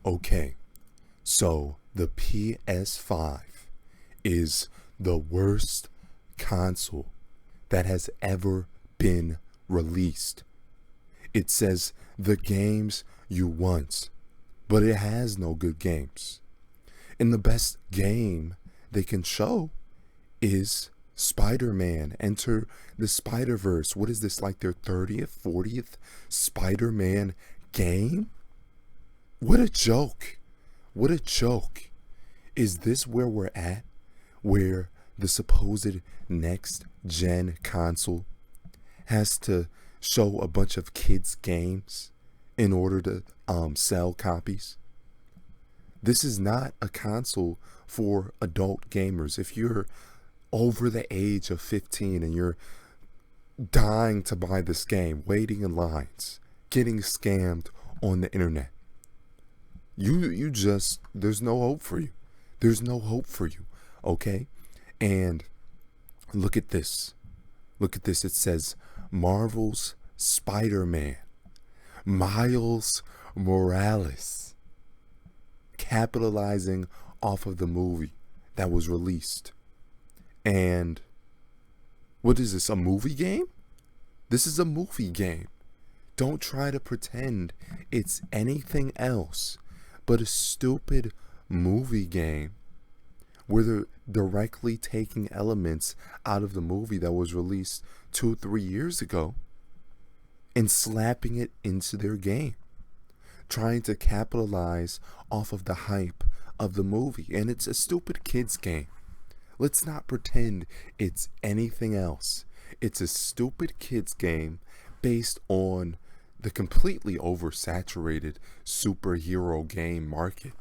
Okay, so the PS5 is the worst console that has ever been released. It says the games you want, but it has no good games. And the best game they can show is Spider-Man. Enter the Spider-Verse. What is this, like their 30th, 40th Spider-Man game? What a joke. What a joke. Is this where we're at? Where the supposed next gen console has to show a bunch of kids' games in order to sell copies? This is not a console for adult gamers. If you're over the age of 15 and you're dying to buy this game, waiting in lines, getting scammed on the internet, you just, there's no hope for you. There's no hope for you, okay? And look at this. Look at this. It says Marvel's Spider-Man, Miles Morales, capitalizing off of the movie that was released. And what is this, a movie game? This is a movie game. Don't try to pretend it's anything else but a stupid movie game where they're directly taking elements out of the movie that was released 2-3 years ago and slapping it into their game, trying to capitalize off of the hype of the movie. And it's a stupid kids game. Let's not pretend it's anything else. It's a stupid kids game based on the completely oversaturated superhero game market.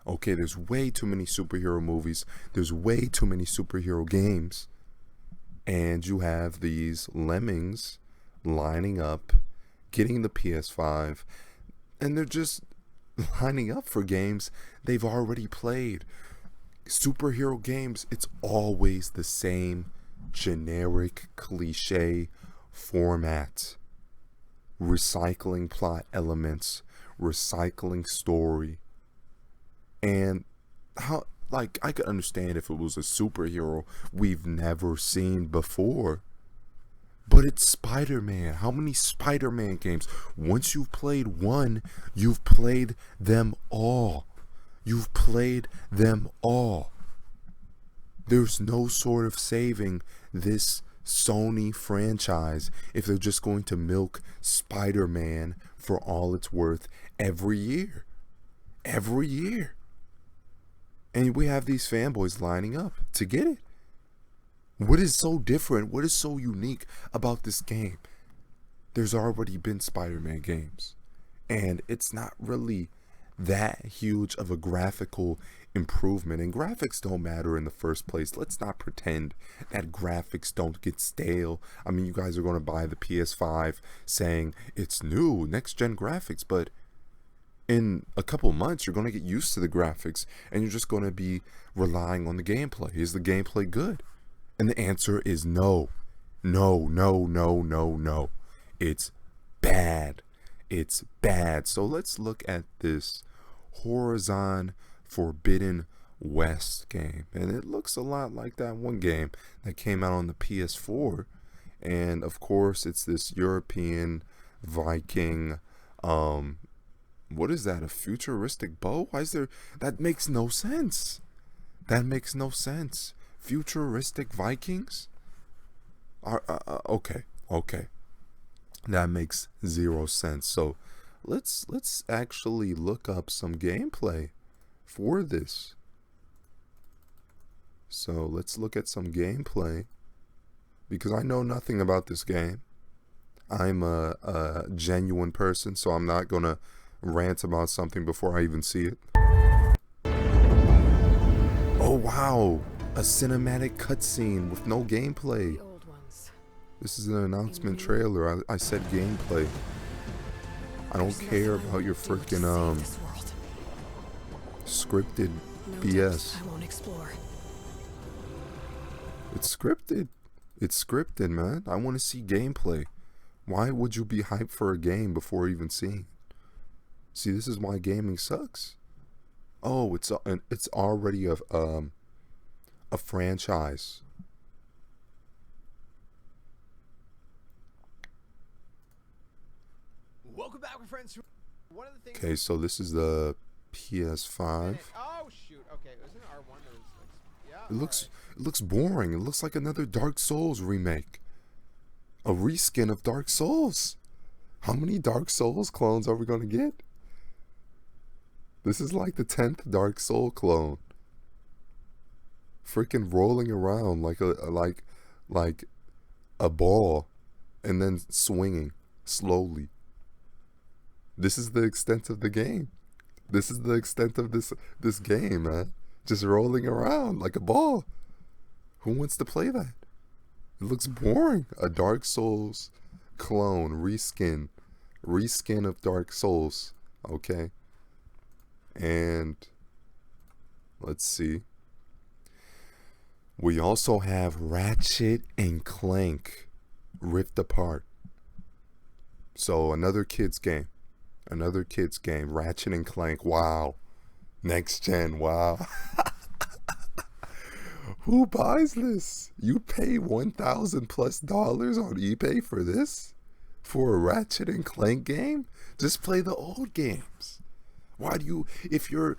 Okay, there's way too many superhero movies. There's way too many superhero games. And you have these lemmings lining up, getting the PS5, and they're just lining up for games they've already played. Superhero games, it's always the same generic cliche format. Recycling plot elements, recycling story. And how, like, I could understand if it was a superhero we've never seen before. But it's Spider-Man. How many Spider-Man games? Once you've played one, you've played them all. You've played them all. There's no sort of saving this Sony franchise if they're just going to milk Spider-Man for all it's worth every year. Every year. And we have these fanboys lining up to get it. What is so different? What is so unique about this game? There's already been Spider-Man games. And it's not really that huge of a graphical improvement, and graphics don't matter in the first place. Let's not pretend that graphics don't get stale. I mean, you guys are going to buy the PS5 saying it's new, next gen graphics, but in a couple months you're going to get used to the graphics and you're just going to be relying on the gameplay. Is the gameplay good? And the answer is no. No, no, no, no, no. It's bad. It's bad. So let's look at this Horizon Forbidden West game, and it looks a lot like that one game that came out on the PS4. And of course it's this European Viking, what is that, a futuristic bow? Why is there, that makes no sense. That makes no sense. Futuristic Vikings are okay, that makes zero sense. So let's actually look up some gameplay for this. So let's look at some gameplay, because I know nothing about this game. I'm a genuine person, so I'm not gonna rant about something before I even see it. Oh wow, a cinematic cutscene with no gameplay. This is an announcement trailer. I said gameplay. I don't care about your freaking scripted BS. It's scripted. It's scripted, man. I want to see gameplay. Why would you be hyped for a game before even seeing it? See, this is why gaming sucks. Oh, it's already a franchise. Welcome back, my friends. One of the things. Okay, so this is the PS5. Oh shoot. Okay, isn't it R1 that was like? Yeah. It looks boring. It looks like another Dark Souls remake. A reskin of Dark Souls. How many Dark Souls clones are we gonna get? This is like the 10th Dark Soul clone. Freaking rolling around like a ball and then swinging slowly. This is the extent of the game. This is the extent of this game, man. Just rolling around like a ball. Who wants to play that? It looks boring. A Dark Souls clone, reskin of Dark Souls. Okay. And let's see. We also have Ratchet and Clank Rift Apart. So another kids game. Ratchet and Clank. Wow. Next gen. Wow. Who buys this? You pay $1,000+ on eBay for this? For a Ratchet and Clank game? Just play the old games. Why do you, if you're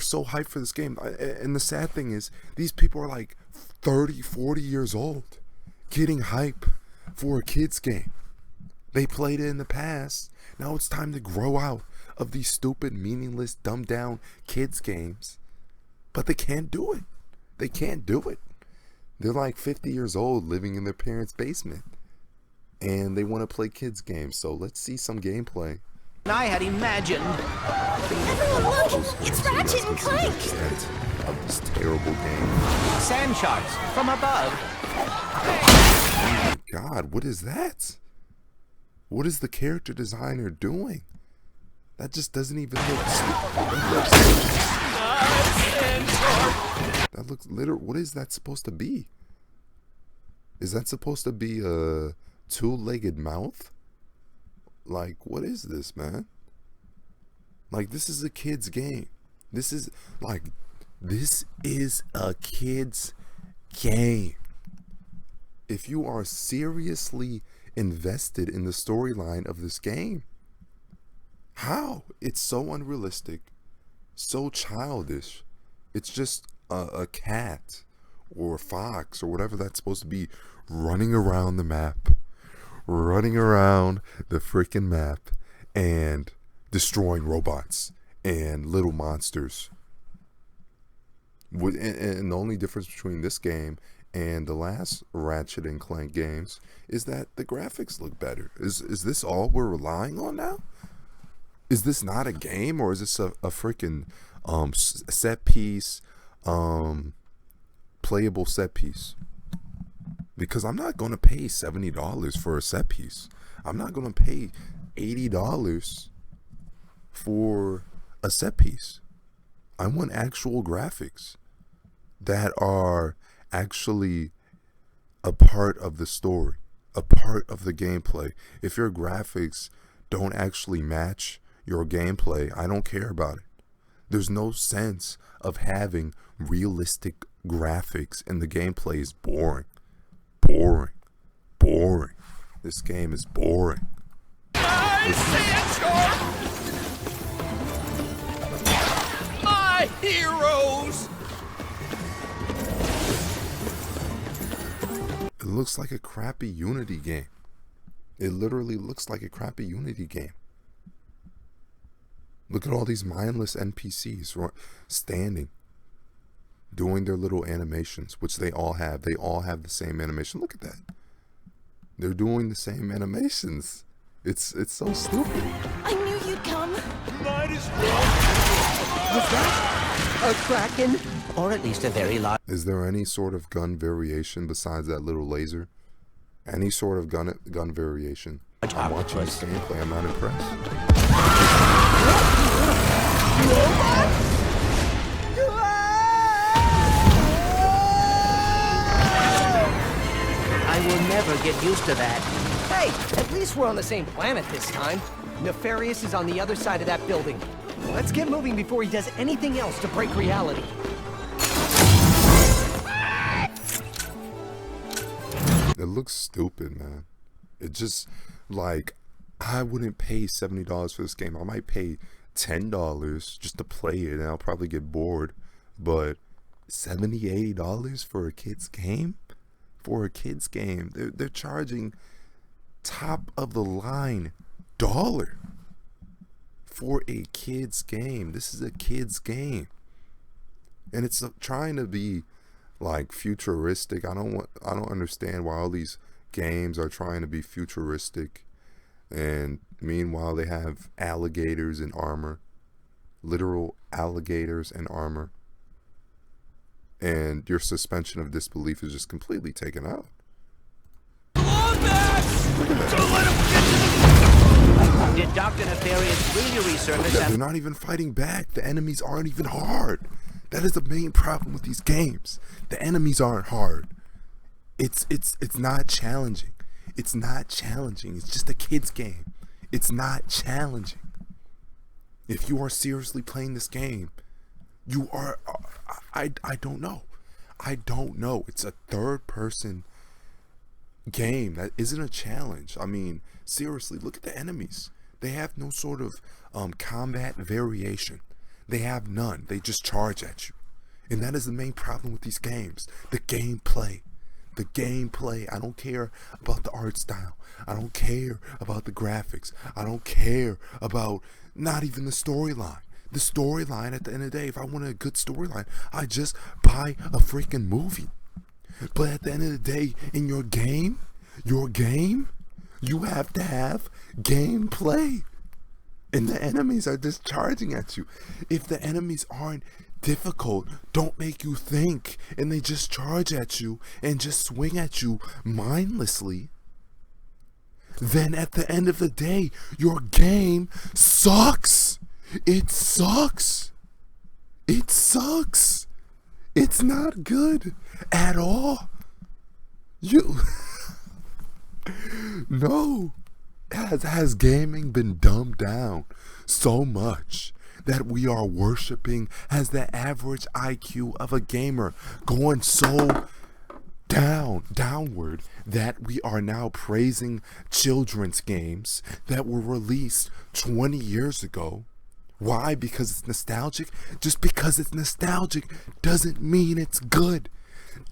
so hyped for this game, and the sad thing is, these people are like 30, 40 years old, getting hype for a kid's game. They played it in the past. Now it's time to grow out of these stupid, meaningless, dumbed down kids games. But they can't do it. They can't do it. They're like 50 years old, living in their parents' basement. And they want to play kids games, so let's see some gameplay. I had imagined. Everyone look! It's Ratchet and Clank! Of this terrible game. Sand sharks from above. Oh my god, what is that? What is the character designer doing? That just doesn't even look that looks literal. What is that supposed to be? Is that supposed to be a two-legged mouth? Like, what is this, man? Like, this is a kid's game. This is a kid's game. If you are seriously invested in the storyline of this game, how? It's so unrealistic, so childish. It's just a cat or a fox or whatever that's supposed to be running around the map. Running around the freaking map and destroying robots and little monsters. And the only difference between this game and the last Ratchet and Clank games is that the graphics look better. Is this all we're relying on now? Is this not a game, or is this a freaking set piece, playable set piece? Because I'm not going to pay $70 for a set piece. I'm not going to pay $80 for a set piece. I want actual graphics that are actually a part of the story, a part of the gameplay. If your graphics don't actually match your gameplay, I don't care about it. There's no sense of having realistic graphics, and the gameplay is boring. Boring. This game is boring. My heroes! It looks like a crappy Unity game. It literally looks like a crappy Unity game. Look at all these mindless NPCs standing, doing their little animations, which they all have. They all have the same animation. Look at that. They're doing the same animations. It's so stupid. I knew you'd come. Might as well. Was that a kraken? Or at least a very large. Is there any sort of gun variation besides that little laser? Any sort of gun variation? I'm watching this gameplay. I'm not impressed. I will never get used to that. Hey, at least we're on the same planet this time. Nefarious is on the other side of that building. Let's get moving before he does anything else to break reality. It looks stupid, man. It just, like, I wouldn't pay $70 for this game. I might pay $10 just to play it, and I'll probably get bored. But $70, $80 for a kid's game? For a kid's game. They're charging top of the line dollar for a kid's game. This is a kid's game. And it's trying to be like futuristic. I don't understand why all these games are trying to be futuristic, and meanwhile they have alligators in armor, literal alligators in armor, and your suspension of disbelief is just completely taken out. Did Dr. Nefarious really resurface? They're not even fighting back. The enemies aren't even hard. That is the main problem with these games. The enemies aren't hard. It's not challenging. It's not challenging. It's just a kid's game. It's not challenging. If you are seriously playing this game, you are, I don't know. I don't know. It's a third-person game that isn't a challenge. I mean, seriously, look at the enemies. They have no sort of combat variation. They have none. They just charge at you. And that is the main problem with these games. The gameplay. The gameplay. I don't care about the art style. I don't care about the graphics. I don't care about not even the storyline. The storyline, at the end of the day, if I want a good storyline, I just buy a freaking movie. But at the end of the day, in your game, you have to have gameplay. And the enemies are just charging at you. If the enemies aren't difficult, don't make you think, and they just charge at you and just swing at you mindlessly, then at the end of the day, your game sucks. It sucks. It sucks. It's not good at all. No. Has gaming been dumbed down so much that we are worshiping? Has the average IQ of a gamer going so downward that we are now praising children's games that were released 20 years ago? Why? Because it's nostalgic? Just because it's nostalgic doesn't mean it's good.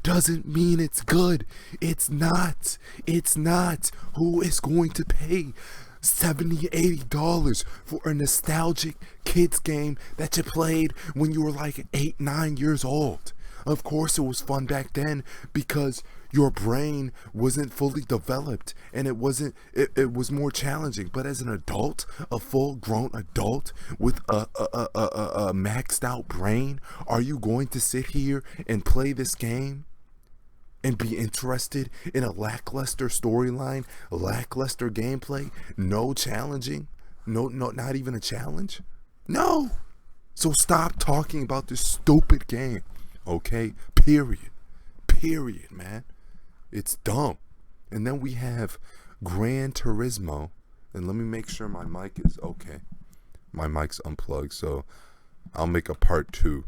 Doesn't mean it's good. It's not. It's not. Who is going to pay $70, $80 for a nostalgic kids game that you played when you were like 8, 9 years old? Of course it was fun back then because your brain wasn't fully developed and it was more challenging. But as an adult, a full-grown adult with a maxed out brain, are you going to sit here and play this game and be interested in a lackluster storyline, lackluster gameplay, no challenging, no, not even a challenge? No. So stop talking about this stupid game, okay? Period, man. It's dumb. And then we have Gran Turismo, and let me make sure my mic is okay. My mic's unplugged, so I'll make a part 2